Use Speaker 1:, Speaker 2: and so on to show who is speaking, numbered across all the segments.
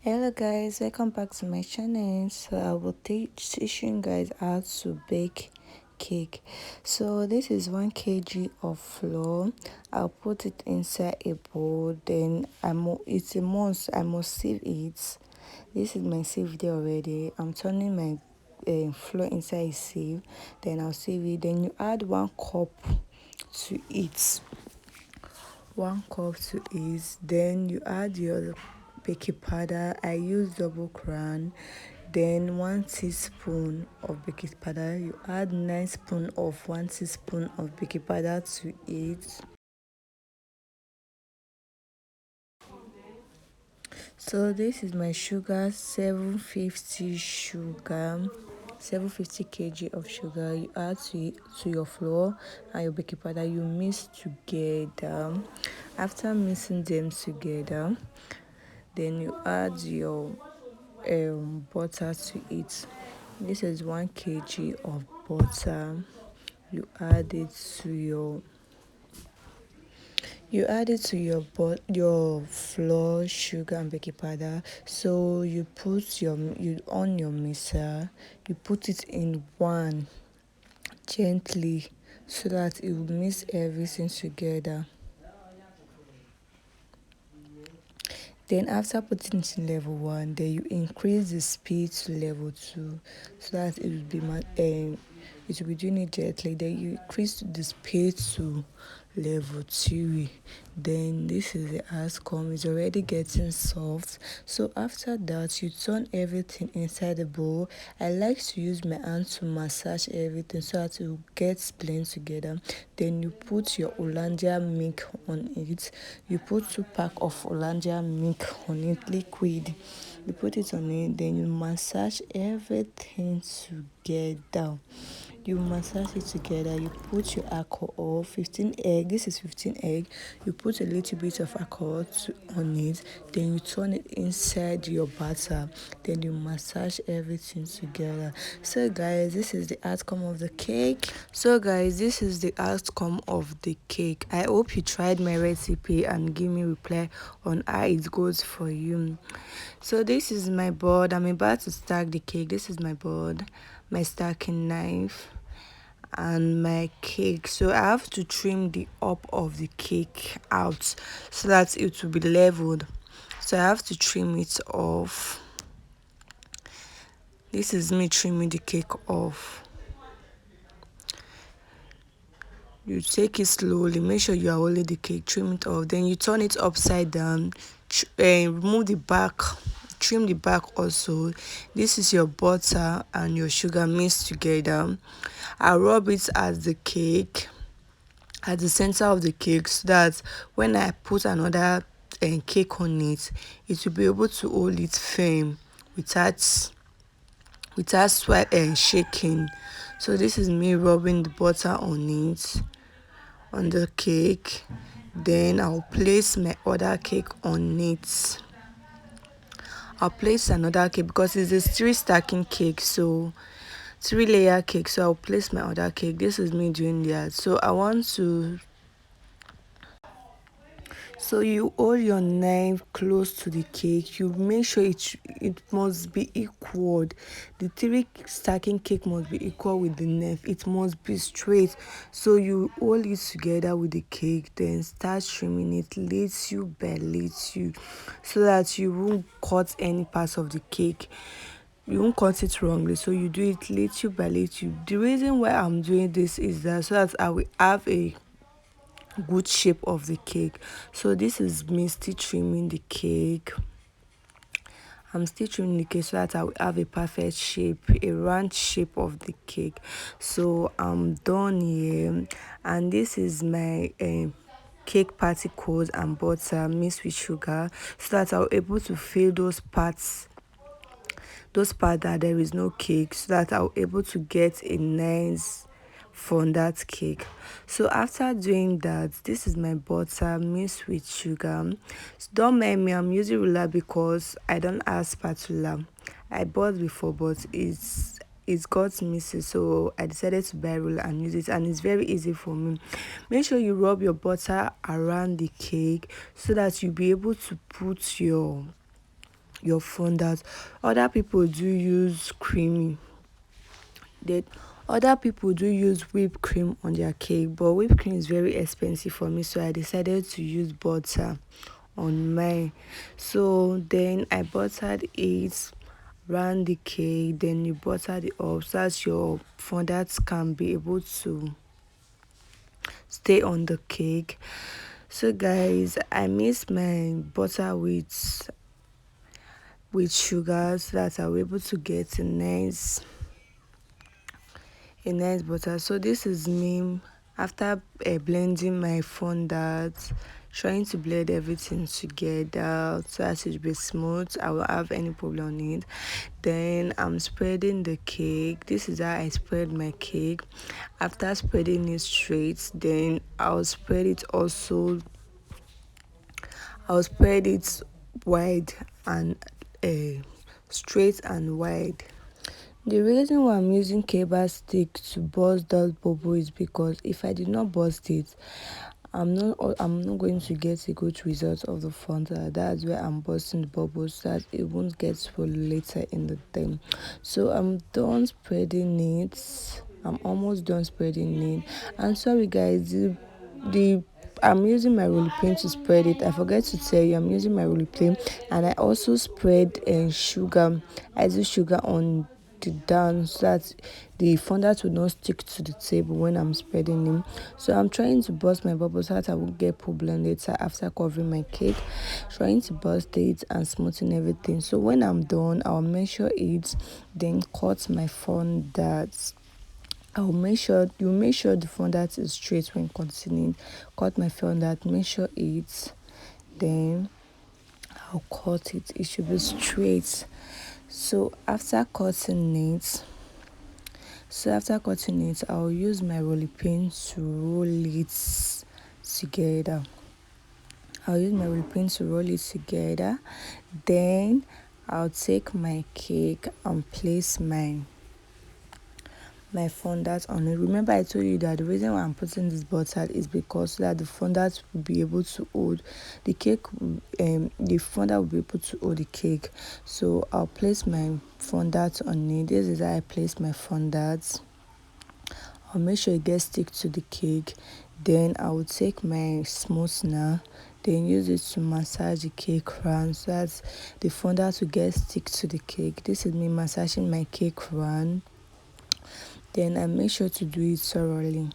Speaker 1: Hello guys, welcome back to my channel. So I will teaching guys how to bake cake. So this is 1 kg of flour. I'll put it inside a bowl. Then it's a must. I must sieve it. This is my sieve there already. I'm turning my flour inside a sieve. Then I'll sieve it. Then you add 1 cup to it. 1 cup to it. Then you add your baking powder. I use double crown. Then 1 teaspoon of baking powder. You add 9 spoon of 1 teaspoon of baking powder to it. So this is my sugar, 750 sugar. 750 kg of sugar. You add to your flour and your baking powder. You mix together. After mixing them together, then you add your butter to it. This is 1 kg of butter. You add it to your flour, sugar and baking powder. So you put you on your mixer. You put it in one gently so that it will mix everything together. Then after putting it in level 1, then you increase the speed to level 2 so that it will be doing it gently. Then you increase the speed to level 3. Then this is the outcome. It's already getting soft. So after that, you turn everything inside the bowl. I like to use my hand to massage everything so that it will get blend together. Then you put your Hollandia milk on it. You put 2 pack of Hollandia milk on it, liquid. You put it on it, then you massage everything together. You massage it together. You put your alcohol, 15 egg. This is 15 egg. You put a little bit of alcohol on it. Then you turn it inside your batter. Then you massage everything together. So guys, this is the outcome of the cake. I hope you tried my recipe and give me reply on how it goes for you. So this is my board. I'm about to stack the cake. This is my board, my stacking knife and my cake. So I have to trim the up of the cake out so that it will be leveled. So I have to trim it off. This is me trimming the cake off. You take it slowly, make sure you are holding the cake, trim it off, then you turn it upside down, remove the back, trim the back also. This is your butter and your sugar mixed together. I rub it at the cake, at the center of the cake, so that when I put another cake on it, it will be able to hold it firm without shaking. So this is me rubbing the butter on it, on the cake. Then I'll place my other cake on it. I'll place another cake because it's a 3 stacking cake, so 3-layer cake. So I'll place my other cake. This is me doing that. So you hold your knife close to the cake. You make sure it must be equal. The 3 stacking cake must be equal with the knife. It must be straight. So you hold it together with the cake, then start trimming it little by little, so that you won't cut any parts of the cake. You won't cut it wrongly, so you do it little by little. The reason why I'm doing this is that so that I will have a good shape of the cake. So this is me still trimming the cake. I'm still trimming the cake so that I will have a perfect shape, a round shape of the cake. So I'm done here, and this is my cake particles and butter mixed with sugar, so that I'll able to fill those parts that there is no cake, so that I'll able to get a nice fondant cake. So after doing that, this is my butter mixed with sugar. So don't mind me, I'm using ruler because I don't have spatula. I bought before, but it's got missing, so I decided to buy ruler and use it, and it's very easy for me. Make sure you rub your butter around the cake so that you'll be able to put your your fondant. Other people do use creamy. That other people do use whipped cream on their cake, but whipped cream is very expensive for me, so I decided to use butter on mine. So then I buttered it, ran the cake, then you butter it up so that your fondant can be able to stay on the cake. So guys, I mix my butter with sugar so that I'll be able to get a nice butter. So this is me after blending my fondant, trying to blend everything together so as it will be smooth. I will have any problem on it. Then I'm spreading the cake. This is how I spread my cake. After spreading it straight, then I'll spread it wide and uh, straight and wide. The reason why I'm using cable stick to burst that bubble is because if I did not burst it, I'm not going to get a good result of the frontal. That's where I'm bursting the bubbles so that it won't get full later in the time. So I'm done spreading it. I'm almost done spreading it. And sorry guys, the I'm using my roller pin to spread it. I forget to tell you I'm using my roller pin, and I also spread sugar. I do sugar on the down so that the fondant will not stick to the table when I'm spreading them. So I'm trying to burst my bubbles so that I won't get problem later after covering my cake. Trying to burst it and smoothing everything. So when I'm done, I'll measure it, then cut my fondant. You make sure the fondant is straight when cutting it. Cut my fondant, measure it, then I'll cut it. It should be straight. So after cutting it, I'll use my rolling pin to roll it together. Then I'll take my cake and place my fondant on it. Remember I told you that the reason why I'm putting this butter is because so that the fondant will be able to hold the cake. The fondant will be able to hold the cake. So I'll place my fondant on it. This is how I place my fondant. I'll make sure it gets stick to the cake. Then I will take my smoother, then use it to massage the cake round so that the fondant will get stick to the cake. This is me massaging my cake round. Then I make sure to do it thoroughly.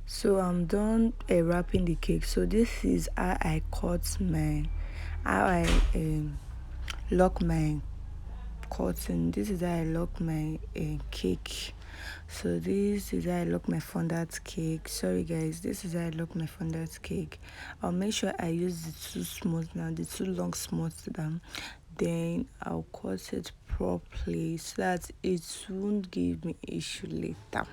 Speaker 1: So I'm done wrapping the cake. So this is how I lock my cotton. This is how I lock my cake. So this is how I lock my fondant cake. Sorry guys, this is how I lock my fondant cake. I'll make sure I use the two long smooth down. Then I'll cut it properly so that it won't give me issue later.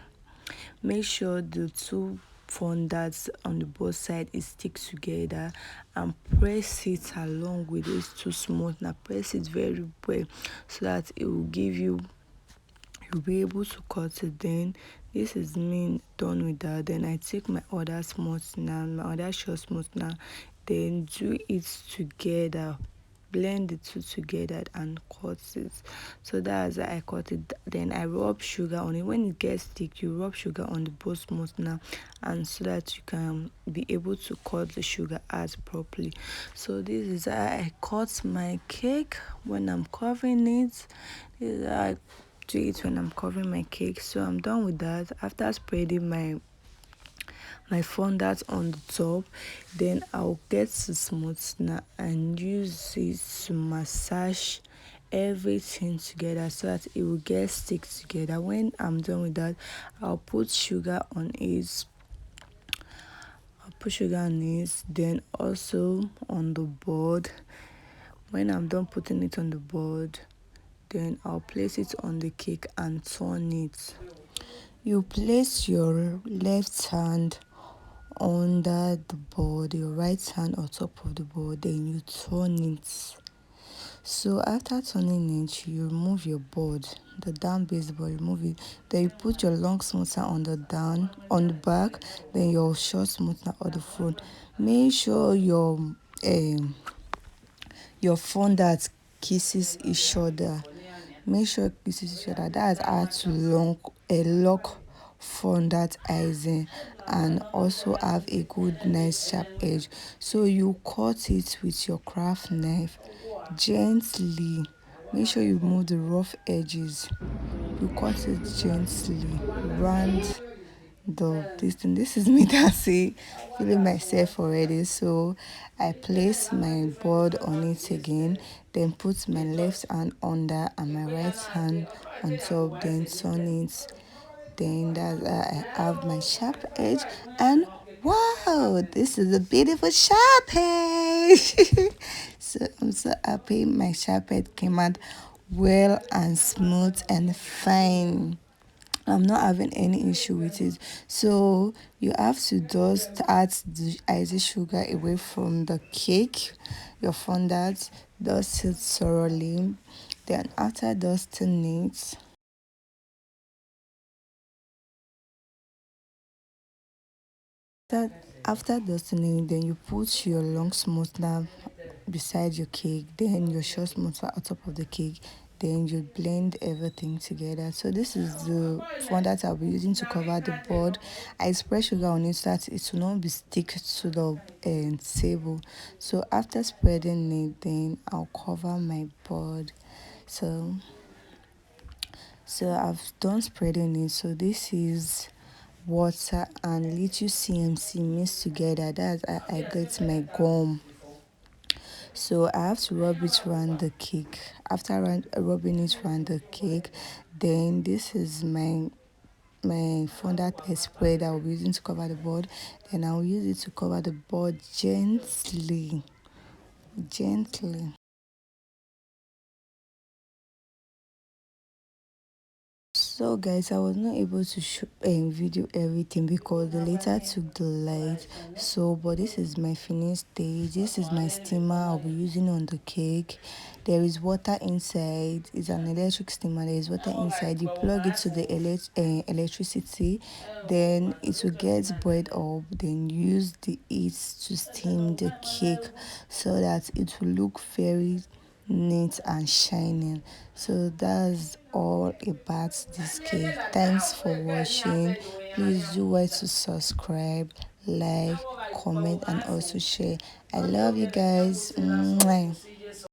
Speaker 1: Make sure the two fondants on the both side is stick together and press it along with these two smooth. Now press it very well so that it will give you'll be able to cut it. Then this is me done with that. Then I take my other short smooth now, then do it together, blend the two together and cut it. So that's how I cut it. Then I rub sugar on it. When it gets thick, you rub sugar on the both smooth now, and so that you can be able to cut the sugar out properly. So this is how I cut my cake when I'm covering it. This is how I do it when I'm covering my cake. So I'm done with that. After spreading my fondant on the top, then I'll get the smoother and use it to massage everything together so that it will get stick together. When I'm done with that, I'll put sugar on it. Then also on the board. When I'm done putting it on the board, then I'll place it on the cake and turn it. You place your left hand under the board, your right hand on top of the board, then you turn it So after turning it, you remove your board, the down baseboard, remove it. Then you put your long smoother on the down, on the back, then your short smoother on the front. Make sure your phone that kisses each other. Make sure it kisses each other. That's how to lock from that icing and also have a good nice sharp edge. So you cut it with your craft knife gently. Make sure you remove the rough edges. You cut it gently round this is me dancing, feeling myself already. So I place my board on it again, then put my left hand under and my right hand on top, then turn it. Then that I have my sharp edge, and wow, this is a beautiful sharp edge. So I'm so happy my sharp edge came out well and smooth and fine. I'm not having any issue with it. So you have to just add the icing sugar away from the cake. Your fondant, dust it thoroughly. Then after dusting it, After, after dusting it, then you put your long smoother beside your cake, then your short smoother on top of the cake, then you blend everything together. So this is the fondant I'll be using to cover the board. I spread sugar on it so that it will not be stick to the table. So after spreading it, then I'll cover my board. So I've done spreading it. So this is water and little CMC mixed together. That's how I get my gum. So I have to rub it around the cake. After rubbing it around the cake, then this is my fondant spread I'll be using to cover the board. Then I'll use it to cover the board gently. So guys, I was not able to shoot and video everything because the later took the light. So but this is my finished stage. This is my steamer I'll be using on the cake. There is water inside. It's an electric steamer. There is water inside. You plug it to the electricity, then it will get boiled up. Then use the heat to steam the cake so that it will look very neat and shining. So that's all about this cake. Thanks for watching. Please do well to subscribe, like, comment, and also share. I love you guys. Mwah.